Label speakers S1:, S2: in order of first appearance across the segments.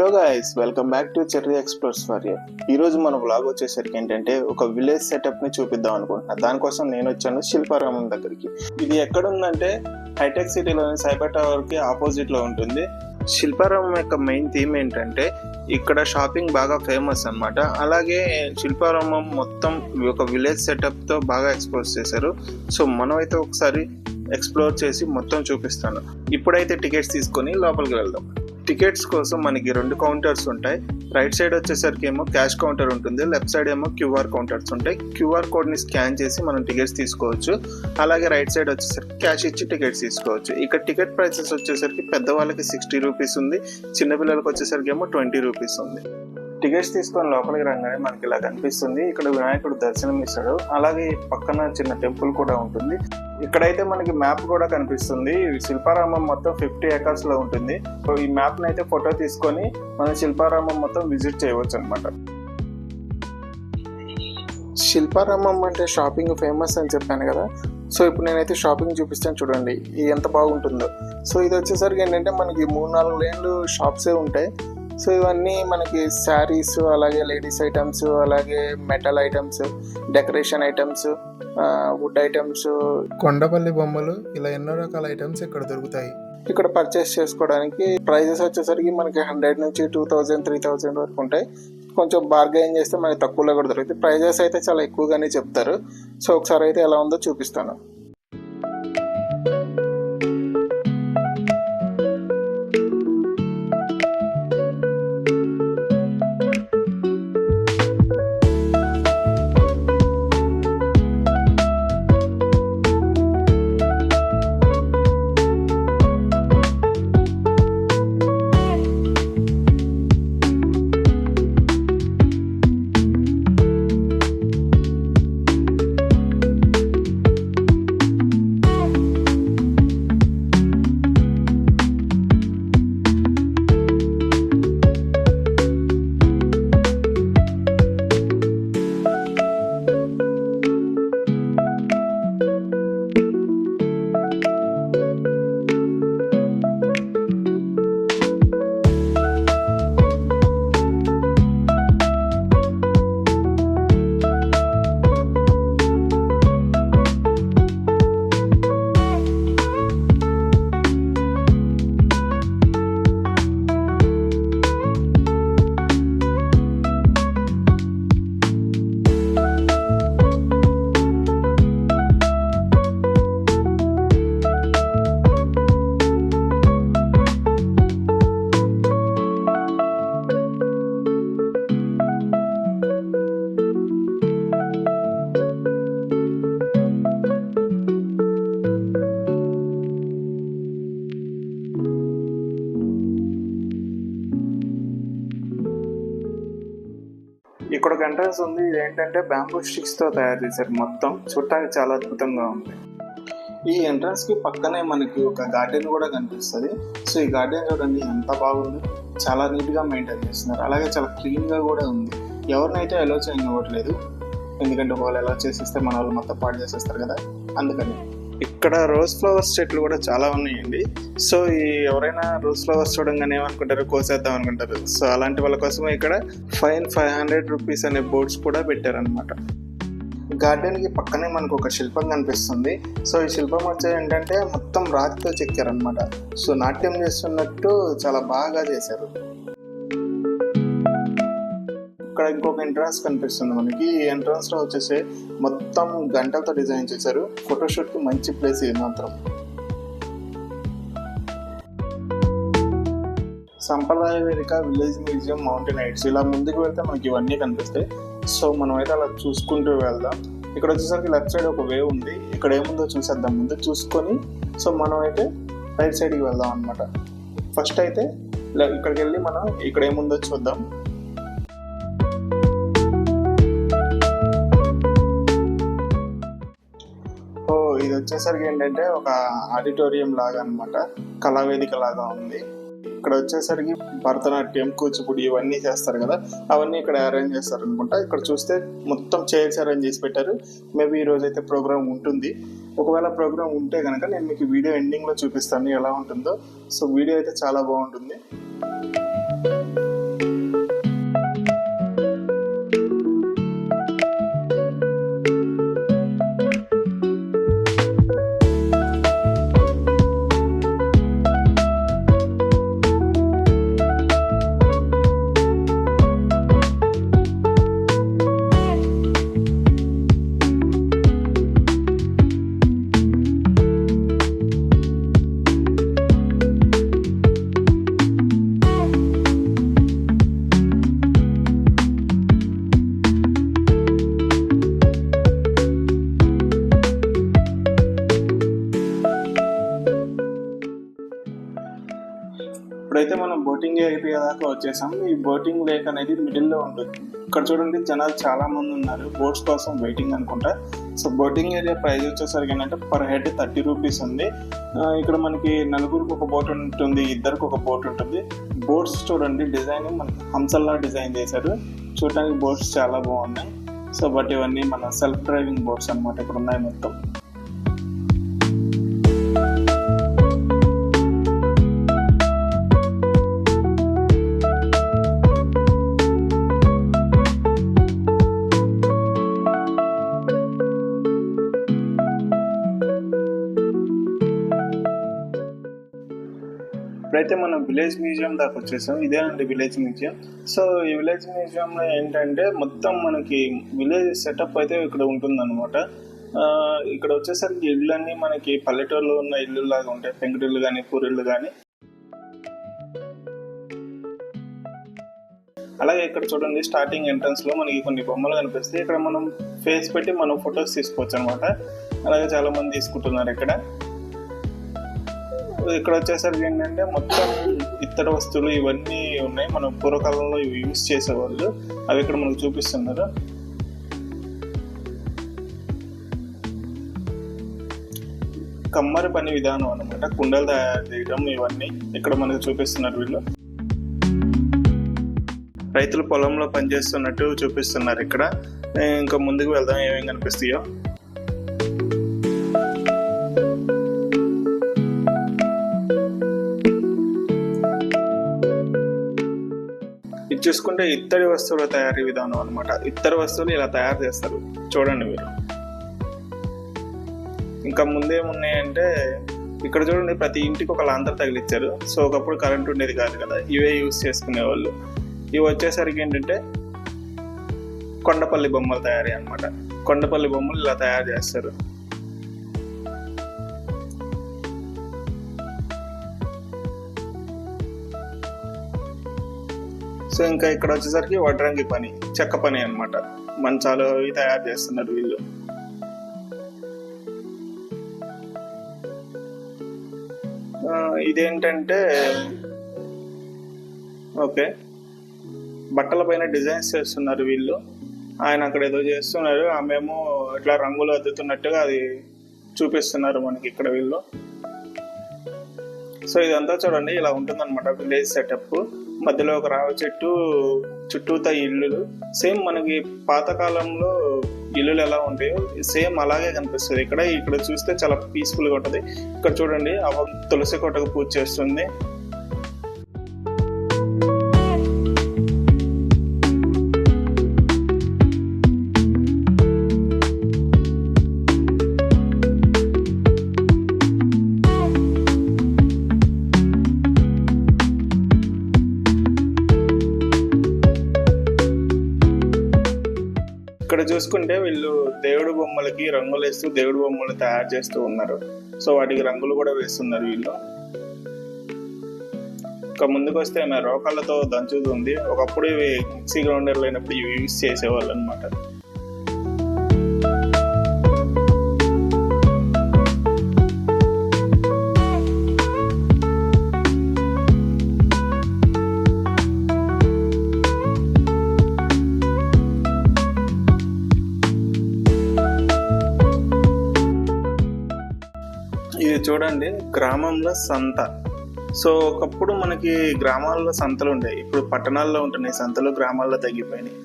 S1: Hello guys, welcome back to cherry explores for you. ఈ రోజు మన వ్లాగ్ వచ్చేసరికి ఏంటంటే ఒక విలేజ్ సెటప్ ని చూపిద్దాం అనుకుంటున్నా. దానికోసం నేను వచ్చాను శిల్పారామం దగ్గరికి. ఇది ఎక్కడ ఉందంటే హైటెక్ సిటీలోని సైబర్ టవర్ కి ఆపోజిట్ లో ఉంటుంది. శిల్పారామం యొక్క మెయిన్ థీమ్ ఏంటంటే ఇక్కడ షాపింగ్ బాగా ఫేమస్ అన్నమాట. అలాగే శిల్పారామం మొత్తం ఒక విలేజ్ సెటప్ తో బాగా ఎక్స్ప్లోర్ చేశారు. సో మనం అయితే ఒకసారి ఎక్స్ప్లోర్ చేసి మొత్తం చూపిస్తాను. ఇప్పుడైతే టికెట్స్ తీసుకొని లోపలికి వెళ్దాం. టికెట్స్ కోసం మనకి 2 కౌంటర్స్ ఉంటాయి. రైట్ సైడ్ వచ్చేసరికి ఏమో క్యాష్ కౌంటర్ ఉంటుంది, లెఫ్ట్ సైడ్ ఏమో క్యూఆర్ కౌంటర్స్ ఉంటాయి. క్యూఆర్ కోడ్ ని స్కాన్ చేసి మనం టికెట్స్ తీసుకోవచ్చు. అలాగే రైట్ సైడ్ వచ్చేసరికి క్యాష్ ఇచ్చి టికెట్స్ తీసుకోవచ్చు. ఇక్కడ టికెట్ ప్రైసెస్ వచ్చేసరికి పెద్దవాళ్ళకి 60 రూపీస్ ఉంది, చిన్నపిల్లలకి వచ్చేసరికి ఏమో 20 రూపీస్ ఉంది. టికెట్స్ తీసుకొని లోపలికి రాగానే మనకి ఇలా కనిపిస్తుంది. ఇక్కడ వినాయకుడు దర్శనం ఇస్తాడు. అలాగే పక్కన చిన్న టెంపుల్ కూడా ఉంటుంది. ఇక్కడైతే మనకి మ్యాప్ కూడా కనిపిస్తుంది. శిల్పారామం మొత్తం 50 ఏకర్స్ లో ఉంటుంది. ఈ మ్యాప్ ని అయితే ఫోటో తీసుకొని మనం శిల్పారామం మొత్తం విజిట్ చేయవచ్చు అనమాట. శిల్పారామం అంటే షాపింగ్ ఫేమస్ అని చెప్పాను కదా. సో ఇప్పుడు నేనైతే షాపింగ్ చూపిస్తాను, చూడండి ఎంత బాగుంటుందో. సో ఇది వచ్చేసరికి ఏంటంటే మనకి 3-4 లేన్లు షాప్సే ఉంటాయి. సో ఇవన్నీ మనకి శారీస్, అలాగే లేడీస్ ఐటమ్స్, అలాగే metal items, decoration items, would items, Kondapalli బొమ్మలు, ఇలా ఎన్నో రకాల ఐటమ్స్ ఇక్కడ దొరుకుతాయి. ఇక్కడ పర్చేస్ చేసుకోవడానికి ప్రైజెస్ వచ్చేసరికి మనకి 100 నుంచి 2000, 3000 వరకు ఉంటాయి. కొంచెం బార్గెయిన్ చేస్తే మనకి తక్కువలో కూడా దొరుకుతాయి. ప్రైజెస్ అయితే చాలా ఎక్కువగానే చెప్తారు. సో ఒకసారి అయితే ఎలా ఉందో చూపిస్తాను. ఇక్కడ ఒక ఎంట్రన్స్ ఉంది. ఇది ఏంటంటే బ్యాంబూ స్టిక్స్ తో తయారు చేశారు. మొత్తం చూడటానికి చాలా అద్భుతంగా ఉంది. ఈ ఎంట్రన్స్ కి పక్కనే మనకి ఒక గార్డెన్ కూడా కనిపిస్తుంది. సో ఈ గార్డెన్ చూడండి ఎంత బాగుంది, చాలా నీట్ గా మెయింటైన్ చేస్తున్నారు. అలాగే చాలా క్లీన్ గా కూడా ఉంది. ఎవరినైతే అలో చేయనివ్వట్లేదు, ఎందుకంటే వాళ్ళు అలో చేసేస్తే మన వాళ్ళు మొత్తం పాడు చేసేస్తారు కదా, అందుకని. ఇక్కడ రోజ్ ఫ్లవర్స్ చెట్లు కూడా చాలా ఉన్నాయండి. సో ఎవరైనా రోజ్ ఫ్లవర్స్ చూడంగానే ఏమనుకుంటారు, కోసేద్దాం అనుకుంటారు. సో అలాంటి వాళ్ళ కోసమే ఇక్కడ ఫైన్ 500 రూపీస్ అనే బోర్డ్స్ కూడా పెట్టారనమాట. గార్డెన్ కి పక్కనే మనకు ఒక శిల్పం కనిపిస్తుంది. సో ఈ శిల్పం వచ్చేది ఏంటంటే మొత్తం రాతితో చెక్కారనమాట. సో నాట్యం చేస్తున్నట్టు చాలా బాగా చేశారు. ఇక్కడ ఇంకొక ఎంట్రన్స్ కనిపిస్తుంది మనకి. ఈ ఎంట్రన్స్ లో వచ్చేసి మొత్తం గంటలతో డిజైన్ చేశారు. ఫోటోషూట్ కి మంచి ప్లేస్ ఇది మాత్రం. సంప్రదాయ వేదిక, విలేజ్ మ్యూజియం, మౌంటైన్ హైట్స్, ఇలా ముందుకు వెళ్తే మనకి ఇవన్నీ కనిపిస్తాయి. సో మనం అయితే అలా చూసుకుంటూ వెళ్దాం. ఇక్కడ వచ్చేసరికి లెఫ్ట్ సైడ్ ఒక వే ఉంది. ఇక్కడ ఏముందో చూసేద్దాం ముందు చూసుకొని. సో మనం అయితే రైట్ సైడ్కి వెళ్దాం అనమాట. ఫస్ట్ అయితే ఇక్కడికి వెళ్ళి మనం ఇక్కడ ఏముందో చూద్దాం. ఇది వచ్చేసరికి ఏంటంటే ఒక ఆడిటోరియం లాగా అనమాట, కళావేదిక లాగా ఉంది. ఇక్కడ వచ్చేసరికి భరతనాట్యం, కూచిపూడి ఇవన్నీ చేస్తారు కదా, అవన్నీ ఇక్కడ అరేంజ్ చేస్తారు అనుకుంటా. ఇక్కడ చూస్తే మొత్తం చైర్స్ అరేంజ్ చేసి పెట్టారు. మేబీ ఈ రోజు అయితే ప్రోగ్రామ్ ఉంటుంది. ఒకవేళ ప్రోగ్రామ్ ఉంటే కనుక నేను మీకు వీడియో ఎండింగ్ లో చూపిస్తాను ఎలా ఉంటుందో. సో వీడియో అయితే చాలా బాగుంటుంది. ఇప్పుడైతే మనం బోటింగ్ ఏరియా దాకా వచ్చేసాం. ఈ బోటింగ్ లేక్ అనేది మిడిల్ లో ఉంటుంది. ఇక్కడ చూడండి జనాలు చాలా మంది ఉన్నారు, బోట్స్ కోసం వెయిటింగ్ అనుకుంటా. సో బోటింగ్ ఏరియా ప్రైస్ వచ్చేసరికి ఏంటంటే పర్ హెడ్ 30 రూపీస్ ఉంది. ఇక్కడ మనకి నలుగురికి ఒక బోట్ ఉంటుంది, ఇద్దరికి ఒక బోట్ ఉంటుంది. బోట్స్ చూడండి డిజైన్ మనకి హంసల్లా డిజైన్ చేశారు, చూడడానికి బోట్స్ చాలా బాగున్నాయి. సో బట్ ఇవన్నీ మన సెల్ఫ్ డ్రైవింగ్ బోట్స్ అన్నమాట ఇక్కడ ఉన్నాయి మొత్తం. ఇప్పుడైతే మనం విలేజ్ మ్యూజియం దాకా వచ్చేసాం. ఇదే అండి విలేజ్ మ్యూజియం. సో ఈ విలేజ్ మ్యూజియంలో ఏంటంటే మొత్తం మనకి విలేజ్ సెటప్ అయితే ఇక్కడ ఉంటుందన్నమాట. ఇక్కడ వచ్చేసరికి ఇళ్ళన్నీ మనకి పల్లెటూరులో ఉన్న ఇల్లు లాగా ఉంటాయి, పెంకుటిల్లు కానీ పూరిళ్ళు కానీ. అలాగే ఇక్కడ చూడండి స్టార్టింగ్ ఎంట్రన్స్ లో మనకి కొన్ని బొమ్మలు కనిపిస్తాయి. ఇక్కడ మనం ఫేస్ పెట్టి మనం ఫొటోస్ తీసుకోవచ్చు అనమాట. అలాగే చాలా మంది తీసుకుంటున్నారు ఇక్కడ. ఇక్కడ వచ్చేసరికి ఏంటంటే మొత్తం ఇత్తడి వస్తువులు ఇవన్నీ ఉన్నాయి, మనం పూర్వకాలంలో ఇవి యూజ్ చేసేవాళ్ళు, అవి ఇక్కడ మనకు చూపిస్తున్నారు. కమ్మరి పని విధానం అనమాట, కుండలు తయారు చేయడం ఇవన్నీ ఇక్కడ మనకు చూపిస్తున్నారు వీళ్ళు. రైతులు పొలంలో పనిచేస్తున్నట్టు చూపిస్తున్నారు ఇక్కడ. ఇంకా ముందుకు వెళ్దాం, ఏమేమి కనిపిస్తాయో. ఇది చూసుకుంటే ఇత్తడి వస్తువుల తయారీ విధానం అనమాట. ఇత్తడి వస్తువులు ఇలా తయారు చేస్తారు చూడండి మీరు. ఇంకా ముందేమున్నాయంటే ఇక్కడ చూడండి ప్రతి ఇంటికి ఒక లాంతర్ తగిలిచ్చారు. సో ఒకప్పుడు కరెంట్ ఉండేది కాదు కదా, ఇవే యూజ్ చేసుకునేవాళ్ళు. ఇవి వచ్చేసరికి ఏంటంటే కొండపల్లి బొమ్మలు తయారీ అనమాట. కొండపల్లి బొమ్మలు ఇలా తయారు చేస్తారు. సో ఇంకా ఇక్కడ వచ్చేసరికి వడ్రంగి పని, చెక్క పని అనమాట. మంచాలు అవి తయారు చేస్తున్నారు వీళ్ళు. ఇదేంటంటే ఓకే బట్టల పైన డిజైన్స్ చేస్తున్నారు వీళ్ళు. ఆయన అక్కడ ఏదో చేస్తున్నారు, ఆమెమో ఇట్లా రంగులు అద్దుతున్నట్టుగా అది చూపిస్తున్నారు మనకి ఇక్కడ వీళ్ళు. సో ఇదంతా చూడండి ఇలా ఉంటుందన్నమాట విలేజ్ సెటప్. మధ్యలో ఒక రావి చెట్టు, చుట్టూతా ఇల్లులు. సేమ్ మనకి పాతకాలంలో ఇల్లులు ఎలా ఉంటాయో సేమ్ అలాగే కనిపిస్తుంది ఇక్కడ. ఇక్కడ చూస్తే చాలా పీస్ఫుల్ గా ఉంటుంది. ఇక్కడ చూడండి తులసి కోటకు పూజ చేస్తుంది. ఇక్కడ చూసుకుంటే వీళ్ళు దేవుడు బొమ్మలకి రంగులు వేస్తూ దేవుడు బొమ్మలు తయారు చేస్తూ ఉన్నారు. సో వాటికి రంగులు కూడా వేస్తున్నారు వీళ్ళు. ఇంకా ముందుకు వస్తే ఆమె రోకళ్ళతో దంచుతుంది. ఒకప్పుడు ఇవి మిక్సీ గ్రైండర్ లేనప్పుడు ఇవి యూజ్ చేసేవాళ్ళు అనమాట. ఇది చూడండి గ్రామంలో సంత. సో ఒకప్పుడు మనకి గ్రామాల్లో సంతలు ఉండేవి, ఇప్పుడు పట్టణాల్లో ఉంటున్నాయి సంతలు, గ్రామాల్లో తగ్గిపోయినాయి.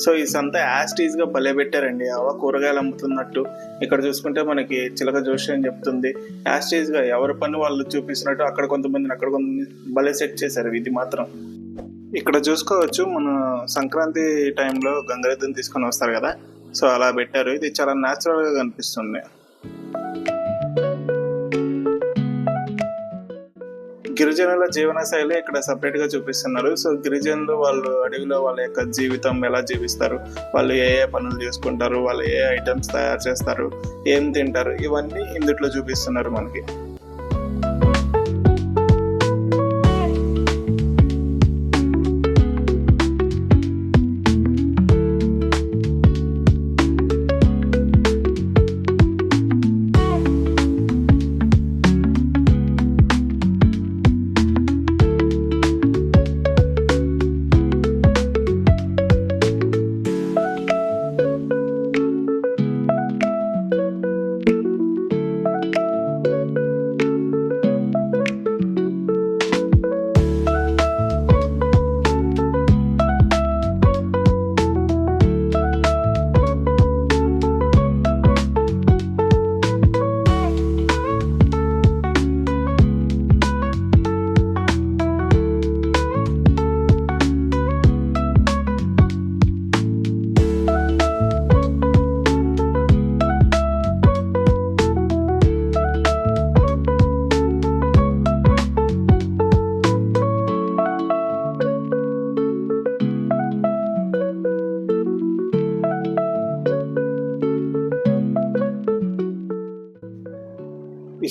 S1: సో ఈ సంత యాస్టీజ్ గా భలే పెట్టారండి. కూరగాయలు అమ్ముతున్నట్టు ఇక్కడ చూసుకుంటే మనకి చిలక జోషి అని చెప్తుంది. యాస్టీజ్ గా ఎవరి పని వాళ్ళు చూపిస్తున్నట్టు అక్కడ కొంతమందిని అక్కడ కొంతమంది భలే సెట్ చేశారు. ఇది మాత్రం ఇక్కడ చూసుకోవచ్చు, మన సంక్రాంతి టైంలో గంగరెద్దుని తీసుకొని వస్తారు కదా, సో అలా పెట్టారు. ఇది చాలా న్యాచురల్ గా కనిపిస్తుంది. గిరిజనుల జీవన శైలి ఇక్కడ సపరేట్ గా చూపిస్తున్నారు. సో గిరిజనులు వాళ్ళు అడవిలో వాళ్ళ యొక్క జీవితం ఎలా జీవిస్తారు, వాళ్ళు ఏ ఏ పనులు చేసుకుంటారు, వాళ్ళు ఏ ఐటమ్స్ తయారు చేస్తారు, ఏం తింటారు, ఇవన్నీ ఇందుట్లో చూపిస్తున్నారు మనకి.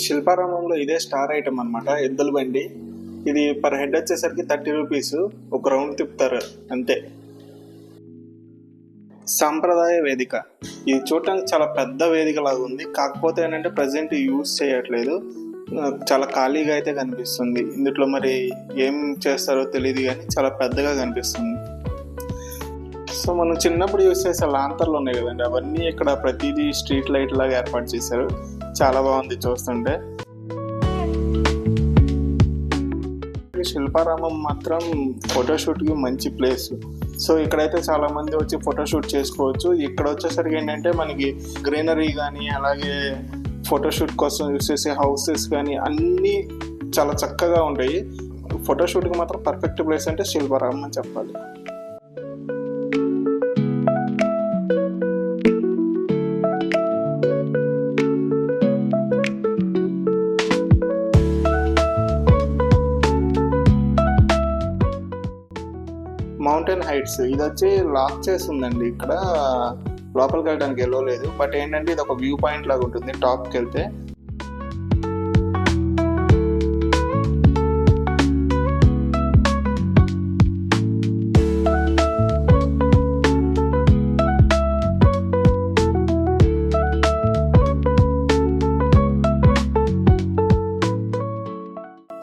S1: శిల్పారామంలో ఇదే స్టార్ ఐటమ్ అనమాట, ఎద్దుల బండి. ఇది పర్ హెడ్ వచ్చేసరికి 30 రూపీస్. ఒక రౌండ్ తిప్పుతారు అంతే. సాంప్రదాయ వేదిక, ఇది చూడటానికి చాలా పెద్ద వేదిక లాగా ఉంది. కాకపోతే ఏంటంటే ప్రజెంట్ యూజ్ చేయట్లేదు, చాలా ఖాళీగా అయితే కనిపిస్తుంది. ఇందులో మరి ఏం చేస్తారో తెలియదు కానీ చాలా పెద్దగా కనిపిస్తుంది. సో మనం చిన్నప్పుడు యూజ్ చేసే లాంతర్లు ఉన్నాయి కదండి, అవన్నీ ఇక్కడ ప్రతిదీ స్ట్రీట్ లైట్ లాగా ఏర్పాటు చేశారు. చాలా బాగుంది చూస్తుంటే. శిల్పారామం మాత్రం ఫోటోషూట్కి మంచి ప్లేస్. సో ఇక్కడైతే చాలా మంది వచ్చి ఫోటోషూట్ చేసుకోవచ్చు. ఇక్కడ వచ్చేసరికి ఏంటంటే మనకి గ్రీనరీ కానీ అలాగే ఫోటోషూట్ కోసం యూస్ చేసే హౌసెస్ కానీ అన్నీ చాలా చక్కగా ఉంటాయి. ఫోటోషూట్కి మాత్రం పర్ఫెక్ట్ ప్లేస్ అంటే శిల్పారామం అని చెప్పాలి. మౌంటైన్ హైట్స్, ఇది వచ్చి లాక్ చేస్తుందండి. ఇక్కడ లోపలికి వెళ్ళడానికి వెళ్ళలేదు, బట్ ఏంటంటే ఇది ఒక వ్యూ పాయింట్ లాగా ఉంటుంది టాప్కి వెళ్తే.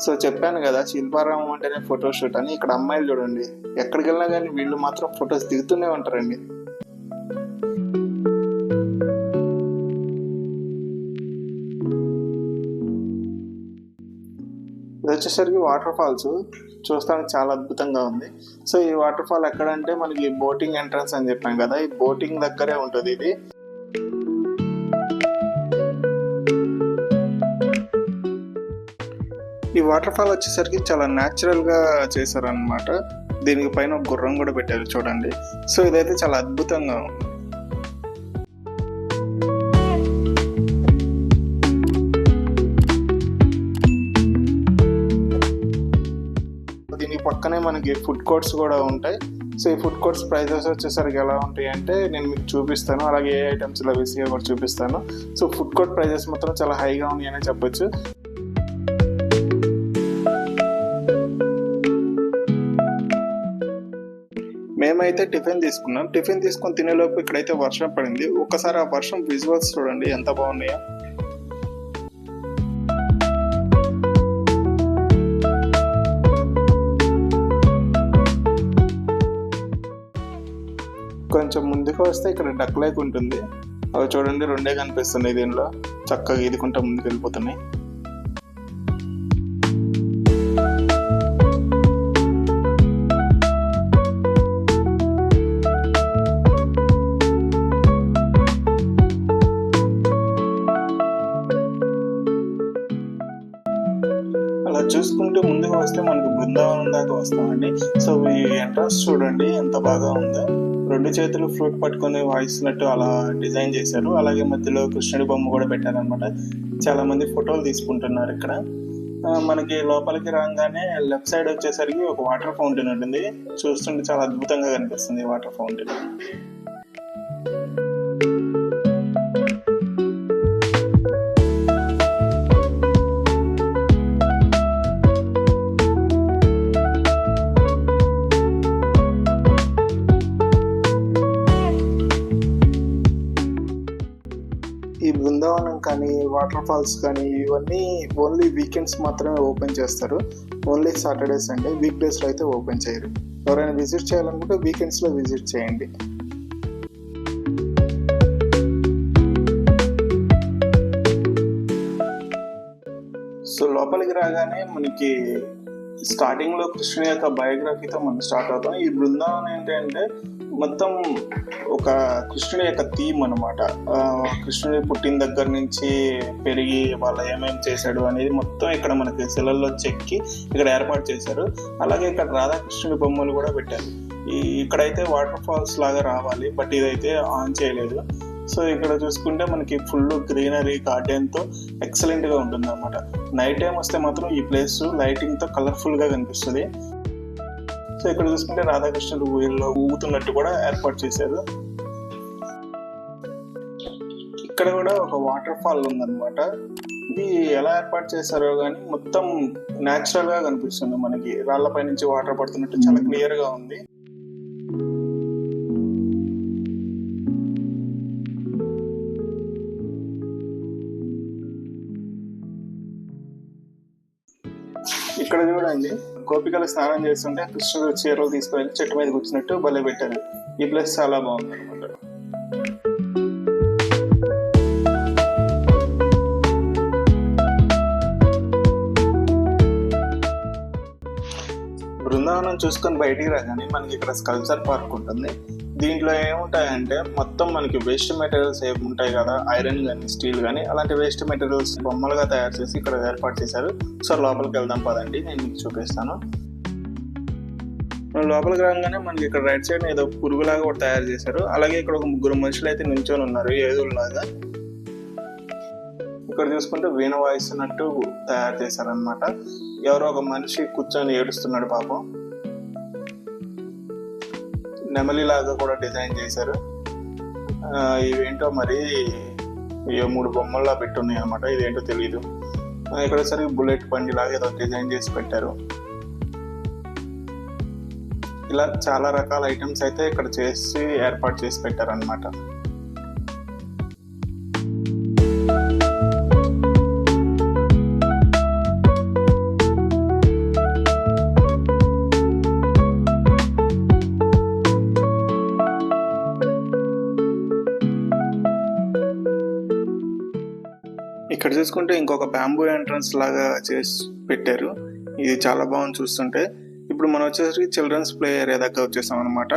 S1: సో చెప్పాను కదా శిల్పారామం అంటేనే ఫోటోషూట్ అని. ఇక్కడ అమ్మాయిలు చూడండి, ఎక్కడికి వెళ్ళినా కానీ వీళ్ళు మాత్రం ఫొటోస్ దిగుతూనే ఉంటారండి. ఇది వచ్చేసరికి వాటర్ ఫాల్స్, చూస్తానికి చాలా అద్భుతంగా ఉంది. సో ఈ వాటర్ ఫాల్ ఎక్కడంటే మనకి బోటింగ్ ఎంట్రన్స్ అని చెప్పాం కదా, ఈ బోటింగ్ దగ్గరే ఉంటుంది ఇది. ఈ వాటర్ ఫాల్ వచ్చేసరికి చాలా న్యాచురల్ గా చేశారనమాట. దీనికి పైన ఒక గుర్రం కూడా పెట్టారు చూడండి. సో ఇదైతే చాలా అద్భుతంగా ఉంది. దీనికి పక్కనే మనకి ఫుడ్ కోర్ట్స్ కూడా ఉంటాయి. సో ఈ ఫుడ్ కోర్ట్స్ ప్రైజెస్ వచ్చేసరికి ఎలా ఉంటాయి అంటే నేను మీకు చూపిస్తాను, అలాగే ఏ ఐటమ్స్ ఇలా విసిగా కూడా చూపిస్తాను. సో ఫుడ్ కోర్ట్ ప్రైజెస్ మాత్రం చాలా హైగా ఉన్నాయని చెప్పొచ్చు. మేమైతే టిఫిన్ తీసుకున్నాం. టిఫిన్ తీసుకొని తినేలోపు ఇక్కడైతే వర్షం పడింది. ఒకసారి ఆ వర్షం విజువల్స్ చూడండి ఎంత బాగున్నాయో. కొంచెం ముందుకు వస్తే ఇక్కడ డక్ లేక్ ఉంటుంది. అవి చూడండి, 2 కనిపిస్తున్నాయి దీనిలో, చక్కగా ఈదుకుంటా ముందుకు వెళ్ళిపోతున్నాయి. అలా చూసుకుంటూ ముందుకు వస్తే మనకు బృందావనం దాకా వస్తామండి. సో ఈ ఎంట్రన్స్ చూడండి ఎంత బాగా ఉందో. 2 చేతులు ఫ్లూట్ పట్టుకొని వాయిస్తున్నట్టు అలా డిజైన్ చేశారు. అలాగే మధ్యలో కృష్ణుడి బొమ్మ కూడా పెట్టారనమాట. చాలా మంది ఫోటోలు తీసుకుంటున్నారు ఇక్కడ. మనకి లోపలికి రాగానే లెఫ్ట్ సైడ్ వచ్చేసరికి ఒక వాటర్ ఫౌంటైన్ ఉంటుంది. చూస్తుంటే చాలా అద్భుతంగా కనిపిస్తుంది వాటర్ ఫౌంటైన్. ఈ బృందావనం కానీ వాటర్ ఫాల్స్ కానీ ఇవన్నీ ఓన్లీ వీకెండ్స్ మాత్రమే ఓపెన్ చేస్తారు. ఓన్లీ సాటర్డే సండే, వీక్ డేస్లో అయితే ఓపెన్ చేయరు. ఎవరైనా విజిట్ చేయాలనుకుంటే వీకెండ్స్లో విజిట్ చేయండి. సో లోపలికి రాగానే మనకి స్టార్టింగ్లో కృష్ణుని యొక్క బయోగ్రఫీతో మనం స్టార్ట్ అవుతాం. ఈ బృందావనం ఏంటంటే మొత్తం ఒక కృష్ణుడి యొక్క థీమ్ అనమాట. కృష్ణుడి పుట్టిన దగ్గర నుంచి పెరిగి వాళ్ళ ఏమేమి చేశాడు అనేది మొత్తం ఇక్కడ మనకి శిలల్లో చెక్కి ఇక్కడ ఏర్పాటు చేశారు. అలాగే ఇక్కడ రాధాకృష్ణుడి బొమ్మలు కూడా పెట్టారు. ఇక్కడైతే వాటర్ ఫాల్స్ లాగా రావాలి, బట్ ఇదైతే ఆన్ చేయలేదు. సో ఇక్కడ చూసుకుంటే మనకి ఫుల్ గ్రీనరీ గార్డెన్తో ఎక్సలెంట్గా ఉంటుంది అనమాట. నైట్ టైం వస్తే మాత్రం ఈ ప్లేస్ లైటింగ్తో కలర్ఫుల్గా కనిపిస్తుంది. సో ఇక్కడ చూసుకుంటే రాధాకృష్ణుడు ఊయల్లో ఊగుతున్నట్టు కూడా ఏర్పాటు చేశారు. ఇక్కడ కూడా ఒక వాటర్ ఫాల్ ఉందన్నమాట. ఇది ఎలా ఏర్పాటు చేశారో కానీ మొత్తం న్యాచురల్ గా కనిపిస్తుంది. మనకి రాళ్లపై నుంచి వాటర్ పడుతున్నట్టు చాలా క్లియర్ గా ఉంది. ఇక్కడ చూడండి, గోపికలు స్నానం చేస్తుంటే కృష్ణుడు చీరలు తీసుకువెళ్ళి చెట్టు మీద కూర్చున్నట్టు భలే పెట్టారు. ఈ ప్లేస్ చాలా బాగుంది అనమాట. బృందావనం చూసుకొని బయటికి రాగానే మనకి ఇక్కడ స్కల్ప్చర్ పార్క్ ఉంటుంది. దీంట్లో ఏముంటాయంటే మొత్తం మనకి వేస్ట్ మెటీరియల్స్ ఏముంటాయి కదా, ఐరన్ కానీ స్టీల్ కానీ, అలాంటి వేస్ట్ మెటీరియల్స్ బొమ్మలుగా తయారు చేసి ఇక్కడ ఏర్పాటు చేశారు. సో లోపలికి వెళ్దాం పదండి, నేను మీకు చూపిస్తాను. లోపలికి రాగానే మనకి ఇక్కడ రైట్ సైడ్ ఏదో పురుగులాగా కూడా తయారు చేశారు. అలాగే ఇక్కడ ఒక 3 మనుషులు అయితే నిల్చొని ఉన్నారు ఏదులాగా. ఇక్కడ చూసుకుంటే వీణ వాయిస్తున్నట్టు తయారు చేశారనమాట. ఎవరో ఒక మనిషి కూర్చొని ఏడుస్తున్నాడు పాపం. నెమలిలాగా కూడా డిజైన్ చేశారు. ఇవేంటో మరి 3 బొమ్మల్లా పెట్టున్నాయి అనమాట, ఇదేంటో తెలీదు. ఇక్కడ సరే బుల్లెట్ బండి లాగా ఏదో డిజైన్ చేసి పెట్టారు. ఇలా చాలా రకాల ఐటమ్స్ అయితే ఇక్కడ చేసి ఏర్పాటు చేసి పెట్టారు అనమాట. ఇక్కడ చూసుకుంటే ఇంకొక బ్యాంబూ ఎంట్రన్స్ లాగా చేసి పెట్టారు. ఇది చాలా బాగుంది చూస్తుంటే. ఇప్పుడు మనం వచ్చేసరికి చిల్డ్రన్స్ ప్లే ఏరియా దగ్గర వచ్చేసాం అనమాట.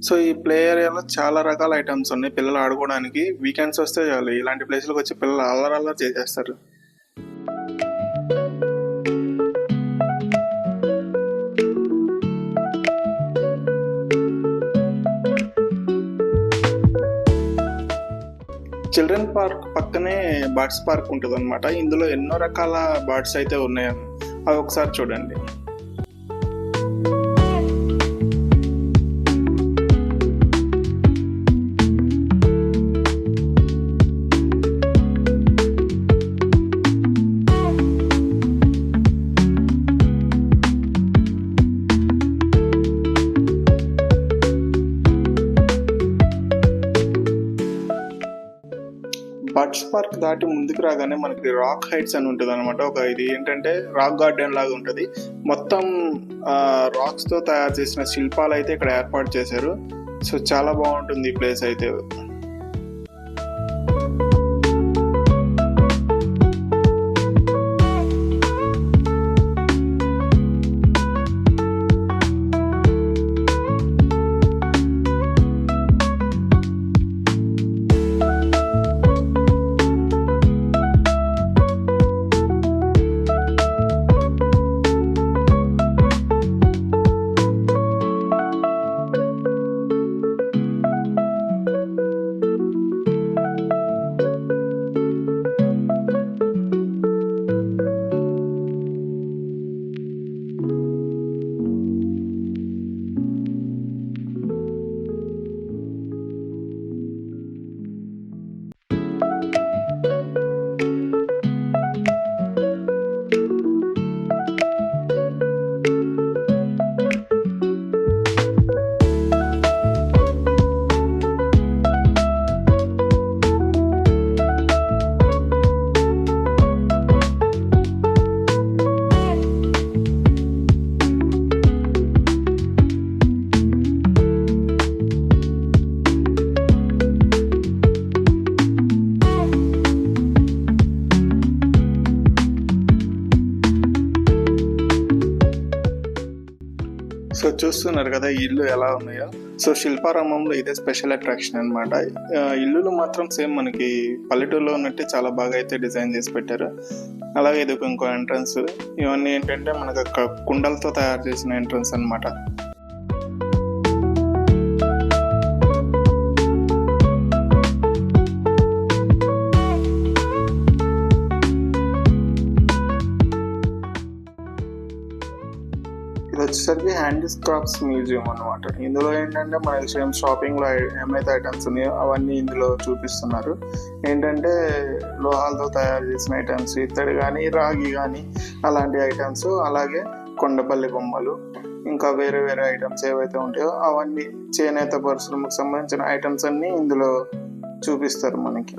S1: సో ఈ ప్లే ఏరియాలో చాలా రకాల ఐటమ్స్ ఉన్నాయి పిల్లలు ఆడుకోవడానికి. వీకెండ్స్ వస్తే చాలు ఇలాంటి ప్లేస్లకు వచ్చి పిల్లలు అల్లరల్లా చేసేస్తారు. చిల్డ్రన్ పార్క్ పక్కనే బర్డ్స్ పార్క్ ఉంటుంది అనమాట. ఇందులో ఎన్నో రకాల బర్డ్స్ అయితే ఉన్నాయి, అవి ఒకసారి చూడండి. బర్డ్స్ పార్క్ దాటి ముందుకు రాగానే మనకి రాక్ హైట్స్ అని ఉంటుంది అనమాట. ఇది ఏంటంటే రాక్ గార్డెన్ లాగా ఉంటుంది. మొత్తం రాక్స్ తో తయారు చేసిన శిల్పాలు అయితే ఇక్కడ ఏర్పాటు చేశారు. సో చాలా బాగుంటుంది ఈ ప్లేస్ అయితే. సో చూస్తున్నారు కదా ఈ ఇల్లు ఎలా ఉన్నాయో. సో శిల్పారామంలో ఇదే స్పెషల్ అట్రాక్షన్ అనమాట. ఇల్లులు మాత్రం సేమ్ మనకి పల్లెటూరులో ఉన్నట్టే చాలా బాగా అయితే డిజైన్ చేసి పెట్టారు. అలాగే ఇది ఇంకో ఎంట్రన్స్. ఇవన్నీ ఏంటంటే మనకు కుండలతో తయారు చేసిన ఎంట్రన్స్ అనమాట. ఇది వచ్చేసరికి హ్యాండీక్రాఫ్ట్స్ మ్యూజియం అనమాట. ఇందులో ఏంటంటే మనకి సేమ్ షాపింగ్లో ఏమైతే ఐటమ్స్ ఉన్నాయో అవన్నీ ఇందులో చూపిస్తున్నారు. ఏంటంటే లోహాలతో తయారు చేసిన ఐటమ్స్, ఇత్తడి కానీ రాగి కానీ అలాంటి ఐటమ్స్, అలాగే కొండపల్లి బొమ్మలు, ఇంకా వేరే వేరే ఐటమ్స్ ఏవైతే ఉంటాయో అవన్నీ చేనేత పరిశ్రమకు సంబంధించిన ఐటమ్స్ అన్నీ ఇందులో చూపిస్తారు మనకి.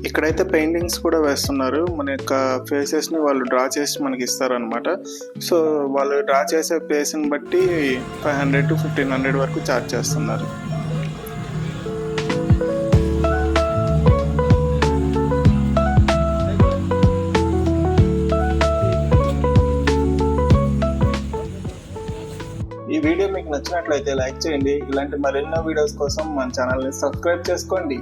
S1: ఇక్కడైతే పెయింటింగ్స్ కూడా వేస్తున్నారు. మన యొక్క ఫేసెస్ని వాళ్ళు డ్రా చేసి మనకి ఇస్తారనమాట. సో వాళ్ళు డ్రా చేసే ఫేస్ని బట్టి 500 to 1500 వరకు ఛార్జ్ చేస్తున్నారు. ఈ వీడియో మీకు నచ్చినట్లయితే లైక్ చేయండి. ఇలాంటి మరెన్నో వీడియోస్ కోసం మన ఛానల్ని సబ్స్క్రైబ్ చేసుకోండి.